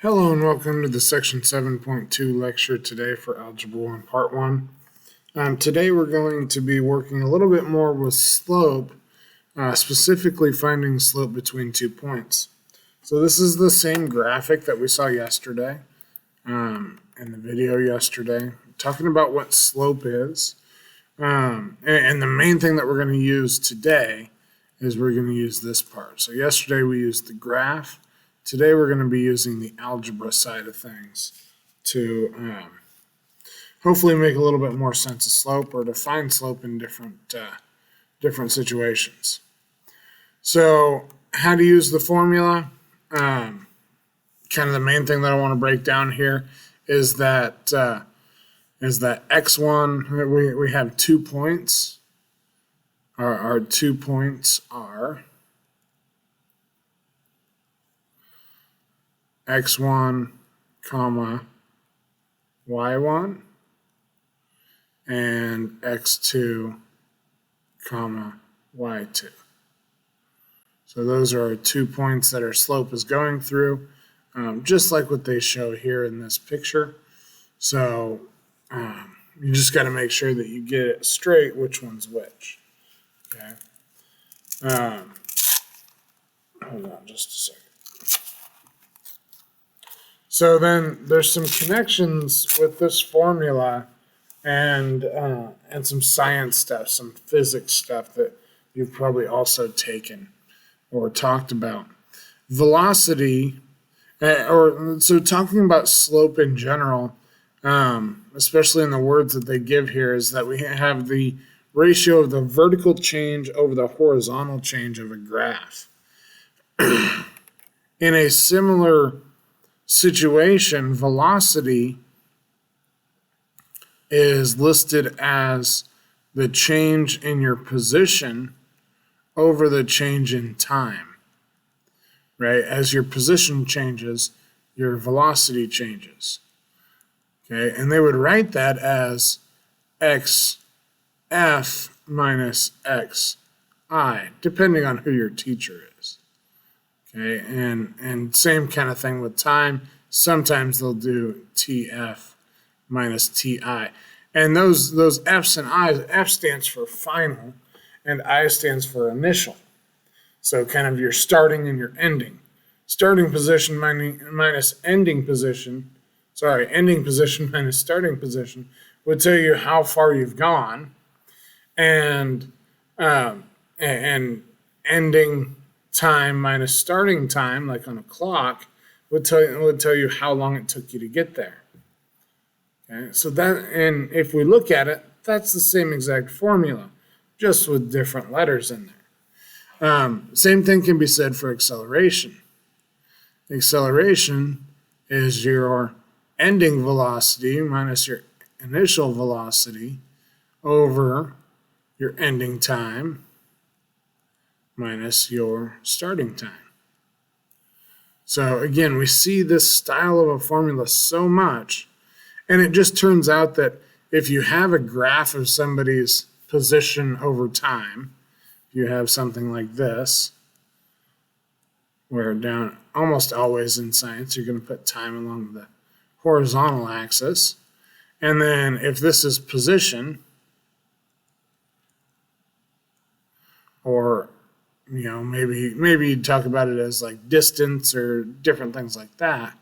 Hello and welcome to the Section 7.2 lecture today for Algebra 1 Part 1. Today we're going to be working a little bit more with slope, specifically finding slope between 2 points. So this is the same graphic that we saw yesterday, in the video yesterday, talking about what slope is. And the main thing that we're going to use today is we're going to use this part. So yesterday we used the graph. Today we're going to be using the algebra side of things to hopefully make a little bit more sense of slope or to find slope in different situations. So how to use the formula? Kind of the main thing that I want to break down here is that x1, we have 2 points. Our 2 points are x1, comma, y1, and x2, comma, y2. So those are our 2 points that our slope is going through, just like what they show here in this picture. So you just got to make sure that you get it straight which one's which. Okay. Hold on just a second. So then there's some connections with this formula and some science stuff, some physics stuff that you've probably also taken or talked about. Velocity, so talking about slope in general, especially in the words that they give here, is that we have the ratio of the vertical change over the horizontal change of a graph. In a similar situation, velocity is listed as the change in your position over the change in time, right? As your position changes, your velocity changes, okay? And they would write that as xf minus xi, depending on who your teacher is. Okay, and same kind of thing with time. Sometimes they'll do TF minus TI. And those F's and I's, F stands for final and I stands for initial. So kind of your starting and your ending. Starting position minus ending position, ending position minus starting position would tell you how far you've gone. And ending time minus starting time, like on a clock, would tell you how long it took you to get there. Okay, so that, and if we look at it, that's the same exact formula, just with different letters in there. Same thing can be said for acceleration. Acceleration is your ending velocity minus your initial velocity over your ending time minus your starting time. So again, we see this style of a formula so much, and it just turns out that if you have a graph of somebody's position over time, you have something like this, where down almost always in science you're going to put time along the horizontal axis, and then if this is position, or maybe you'd talk about it as like distance or different things like that.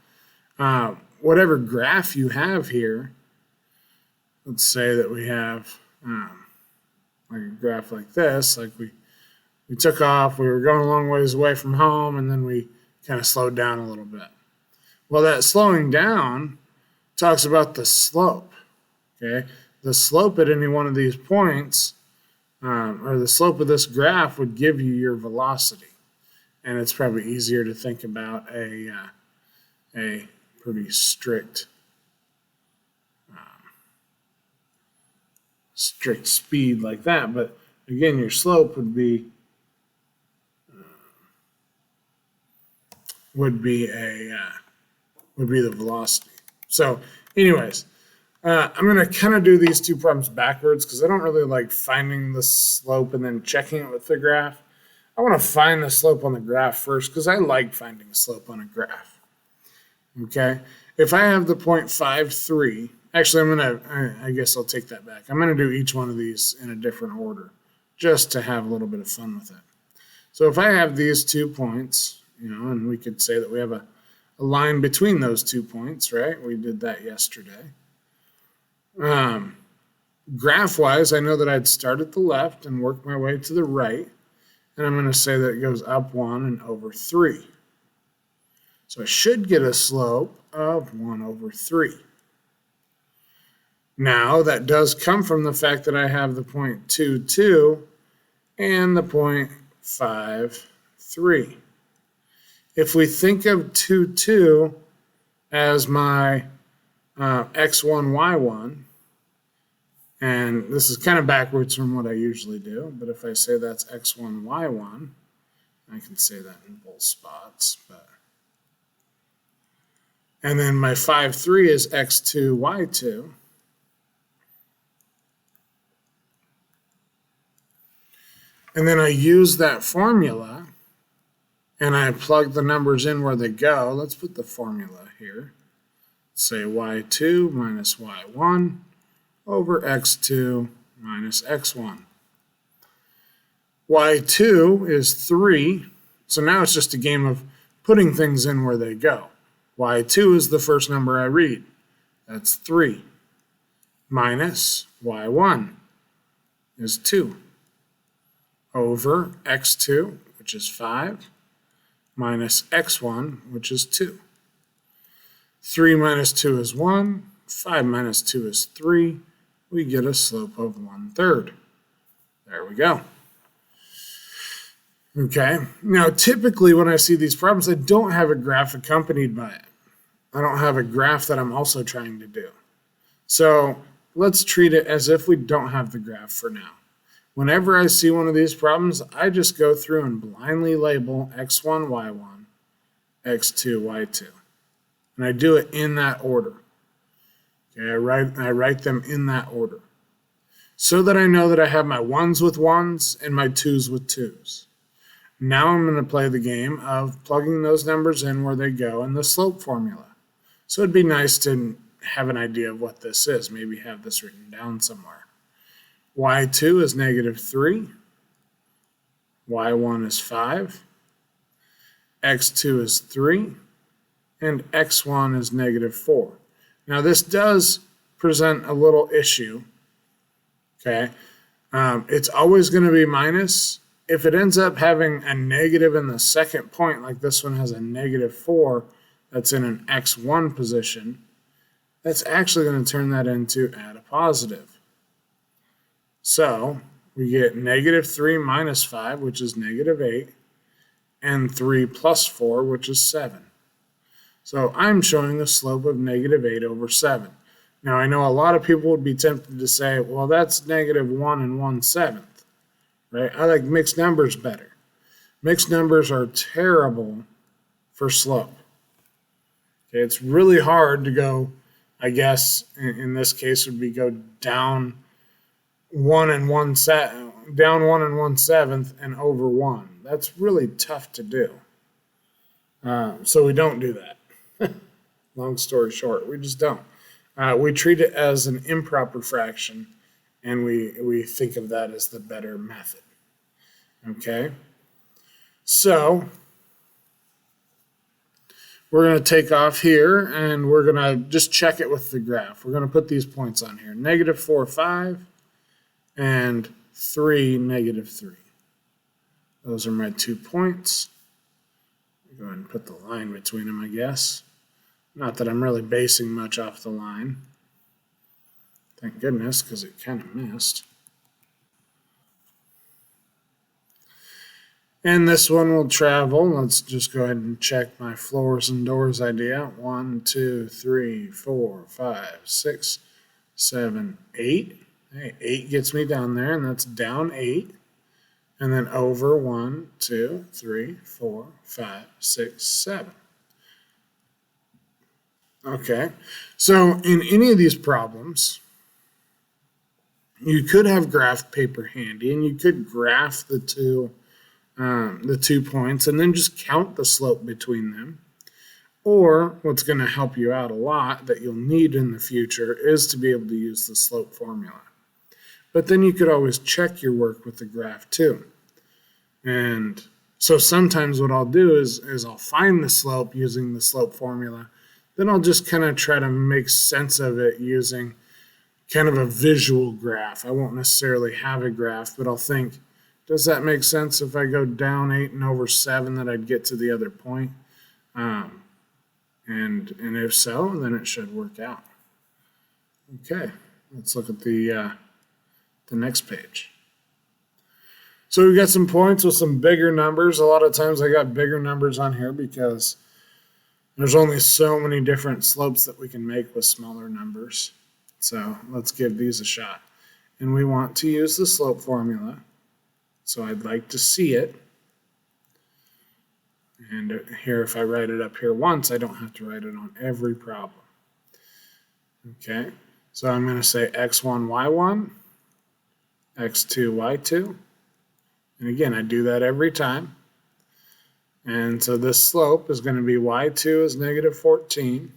Whatever graph you have here, let's say that we have like a graph like this, like we took off, we were going a long ways away from home, and then we kind of slowed down a little bit. Well, that slowing down talks about the slope, okay? The slope at any one of these points, or the slope of this graph would give you your velocity. And it's probably easier to think about a pretty strict speed like that. But again, your slope would be the velocity. So anyways, I'm going to kind of do these two problems backwards because I don't really like finding the slope and then checking it with the graph. I want to find the slope on the graph first because I like finding a slope on a graph. Okay, if I have the point 5,3, actually I guess I'll take that back. I'm gonna do each one of these in a different order just to have a little bit of fun with it. So if I have these 2 points, and we could say that we have a line between those 2 points, right? We did that yesterday. Graph-wise, I know that I'd start at the left and work my way to the right, and I'm going to say that it goes up 1 and over 3. So I should get a slope of 1 over 3. Now, that does come from the fact that I have the point 2, 2 and the point 5, 3. If we think of 2, 2 as my x1, y1, and this is kind of backwards from what I usually do, but if I say that's x1, y1, I can say that in both spots. And then my 5, 3 is x2, y2. And then I use that formula and I plug the numbers in where they go. Let's put the formula here. Say y2 minus y1 over x2 minus x1. y2 is 3, so now it's just a game of putting things in where they go. y2 is the first number I read. That's 3. Minus y1 is 2. Over x2, which is 5, minus x1, which is 2. 3 minus 2 is 1. 5 minus 2 is 3. We get a slope of 1/3. There we go. Okay, now typically when I see these problems, I don't have a graph accompanied by it. I don't have a graph that I'm also trying to do. So let's treat it as if we don't have the graph for now. Whenever I see one of these problems, I just go through and blindly label x1, y1, x2, y2. And I do it in that order. Okay, I write them in that order so that I know that I have my 1s with 1s and my 2s with 2s. Now I'm going to play the game of plugging those numbers in where they go in the slope formula. So it'd be nice to have an idea of what this is, maybe have this written down somewhere. y2 is -3, y1 is 5, x2 is 3, and x1 is -4. Now this does present a little issue, okay? It's always going to be minus. If it ends up having a negative in the second point, like this one has a -4, that's in an x1 position, that's actually going to turn that into add a positive. So we get -3 minus 5, which is -8, and 3 plus 4, which is 7. So I'm showing a slope of -8 over 7. Now I know a lot of people would be tempted to say, well, that's -1 and 1/7, right? I like mixed numbers better. Mixed numbers are terrible for slope. Okay, it's really hard to go, I guess, in this case would be go down 1 and 1/7 and over 1. That's really tough to do. So we don't do that. Long story short, we just don't. We treat it as an improper fraction, and we think of that as the better method. Okay? So we're going to take off here, and we're going to just check it with the graph. We're going to put these points on here. -4, 5. And 3, -3. Those are my 2 points. Go ahead and put the line between them, I guess. Not that I'm really basing much off the line. Thank goodness, because it kind of missed. And this one will travel. Let's just go ahead and check my floors and doors idea. 1, 2, 3, 4, 5, 6, 7, 8. Hey, 8 gets me down there, and that's down 8. And then over 1, 2, 3, 4, 5, 6, 7. Okay, so in any of these problems, you could have graph paper handy, and you could graph the two points and then just count the slope between them. Or what's going to help you out a lot that you'll need in the future is to be able to use the slope formula. But then you could always check your work with the graph too. And so sometimes what I'll do is I'll find the slope using the slope formula. Then I'll just kind of try to make sense of it using kind of a visual graph. I won't necessarily have a graph, but I'll think, does that make sense if I go down 8 and over 7 that I'd get to the other point? And if so, then it should work out. Okay, let's look at the next page. So we've got some points with some bigger numbers. A lot of times I got bigger numbers on here because there's only so many different slopes that we can make with smaller numbers. So let's give these a shot. And we want to use the slope formula. So I'd like to see it. And here, if I write it up here once, I don't have to write it on every problem. Okay, so I'm going to say x1, y1, x2, y2. And again, I do that every time. And so this slope is going to be y2 is negative 14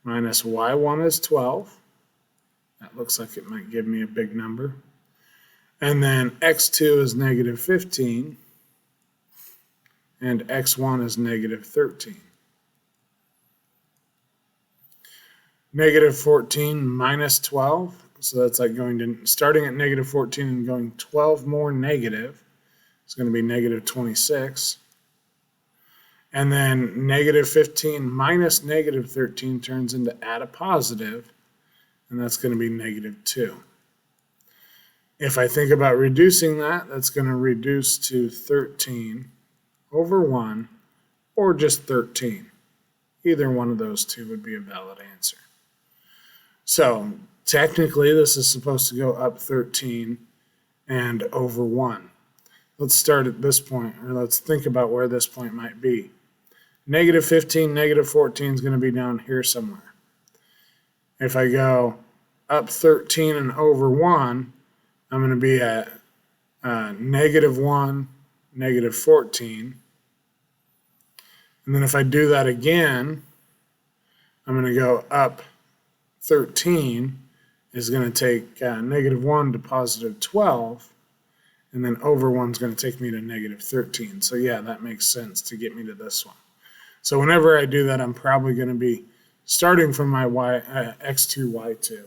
minus y1 is 12. That looks like it might give me a big number. And then x2 is negative 15. And x1 is negative 13. Negative 14 minus 12. So that's like starting at negative 14 and going 12 more negative. It's going to be negative 26. And then negative 15 minus negative 13 turns into add a positive, and that's going to be negative 2. If I think about reducing that, that's going to reduce to 13 over 1, or just 13. Either one of those two would be a valid answer. So technically, this is supposed to go up 13 and over 1. Let's start at this point, or let's think about where this point might be. Negative 15, negative 14 is going to be down here somewhere. If I go up 13 and over 1, I'm going to be at negative 1, negative 14. And then if I do that again, I'm going to go up 13 is going to take negative 1 to positive 12. And then over 1 is going to take me to negative 13. So yeah, that makes sense to get me to this one. So whenever I do that, I'm probably going to be starting from my x2, y2,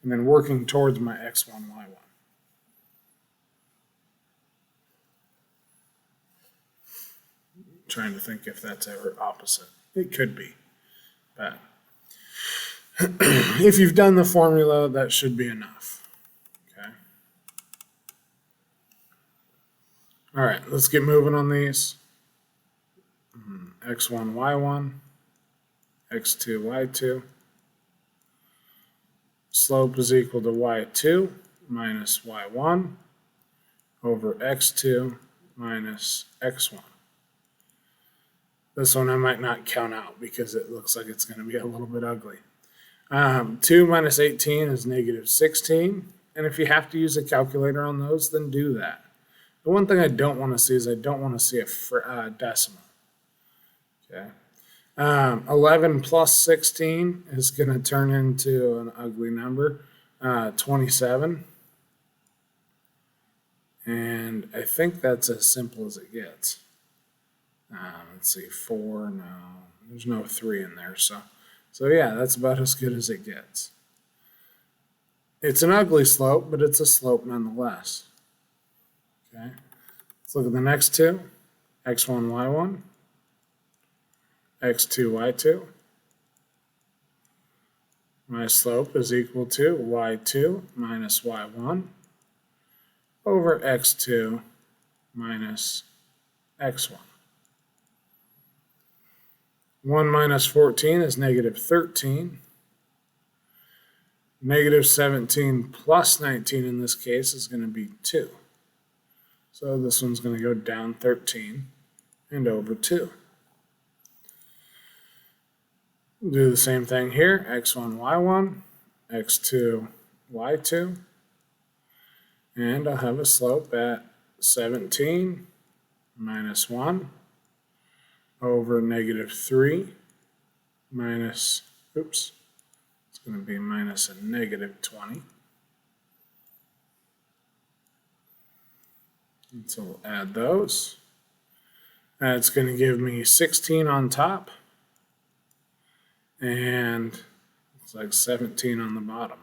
and then working towards my x1, y1. Trying to think if that's ever opposite. It could be. But if you've done the formula, that should be enough. Okay. All right, let's get moving on these. X1, y1, x2, y2. Slope is equal to y2 minus y1 over x2 minus x1. This one I might not count out because it looks like it's going to be a little bit ugly. 2 minus 18 is negative 16. And if you have to use a calculator on those, then do that. The one thing I don't want to see is I don't want to see a decimal. Okay. 11 plus 16 is going to turn into an ugly number, 27. And I think that's as simple as it gets. Let's see, 4, no, there's no 3 in there. So yeah, that's about as good as it gets. It's an ugly slope, but it's a slope nonetheless. Okay, let's look at the next two, x1, y1. x2, y2. My slope is equal to y2 minus y1 over x2 minus x1. 1 minus 14 is negative 13. Negative 17 plus 19 in this case is going to be 2. So this one's going to go down 13 and over 2. Do the same thing here, x1, y1, x2, y2, and I'll have a slope at 17 minus 1 over negative 3 minus, it's going to be minus a negative 20. And so we'll add those. That's going to give me 16 on top, and it's like 17 on the bottom.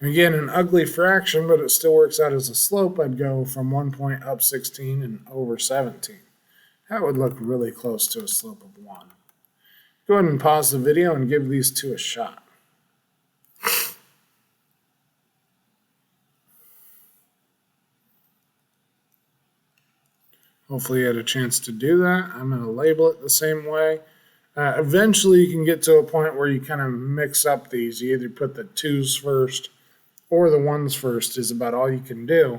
Again, an ugly fraction, but it still works out as a slope. I'd go from 1 point up 16 and over 17. That would look really close to a slope of 1. Go ahead and pause the video and give these two a shot. Hopefully you had a chance to do that. I'm going to label it the same way. Eventually you can get to a point where you kind of mix up these. You either put the 2's first or the 1's first is about all you can do.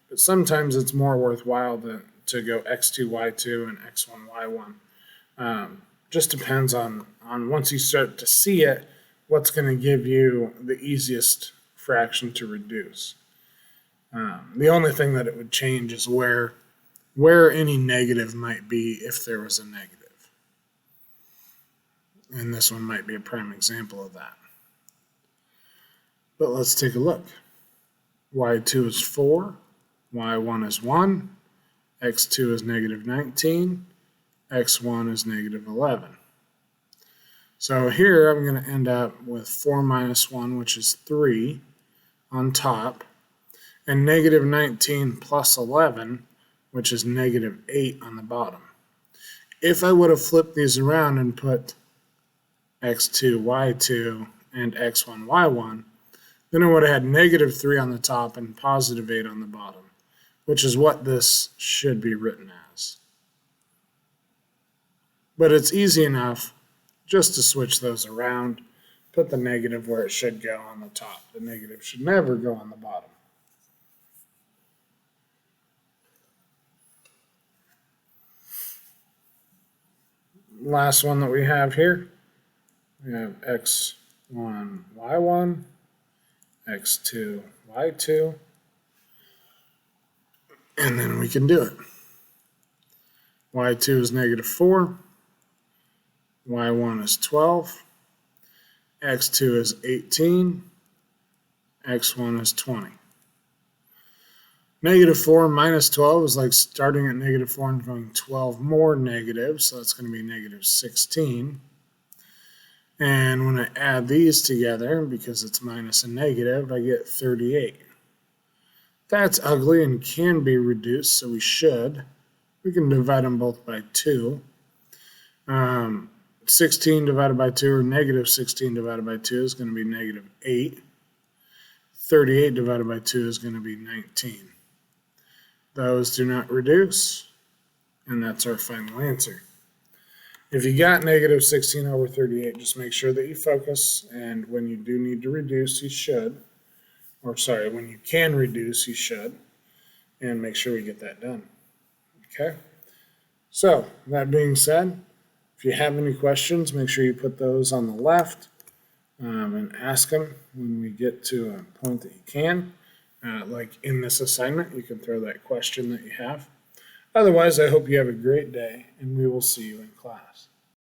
But sometimes it's more worthwhile to go x2, y2, and x1, y1. Just depends on once you start to see it, what's going to give you the easiest fraction to reduce. The only thing that it would change is where any negative might be if there was a negative. And this one might be a prime example of that. But let's take a look. y2 is 4, y1 is 1, x2 is negative 19, x1 is negative 11. So here I'm going to end up with 4 minus 1, which is 3 on top, and negative 19 plus 11, which is negative 8 on the bottom. If I would have flipped these around and put x2, y2, and x1, y1, then I would have had negative 3 on the top and positive 8 on the bottom, which is what this should be written as. But it's easy enough just to switch those around, put the negative where it should go on the top. The negative should never go on the bottom. Last one that we have here, we have x1, y1, x2, y2, and then we can do it. y2 is negative 4, y1 is 12, x2 is 18, x1 is 20. Negative 4 minus 12 is like starting at negative 4 and going 12 more negatives, so that's going to be negative 16. And when I add these together, because it's minus a negative, I get 38. That's ugly and can be reduced, so we should. We can divide them both by 2. 16 divided by 2, or negative 16 divided by 2 is going to be negative 8. 38 divided by 2 is going to be 19. Those do not reduce, and that's our final answer. If you got negative 16 over 38, just make sure that you focus, and when you do need to reduce, you should. Or sorry, when you can reduce, you should. And make sure we get that done. Okay? So, that being said, if you have any questions, make sure you put those on the left and ask them when we get to a point that you can. Like in this assignment, you can throw that question that you have. Otherwise, I hope you have a great day, and we will see you in class.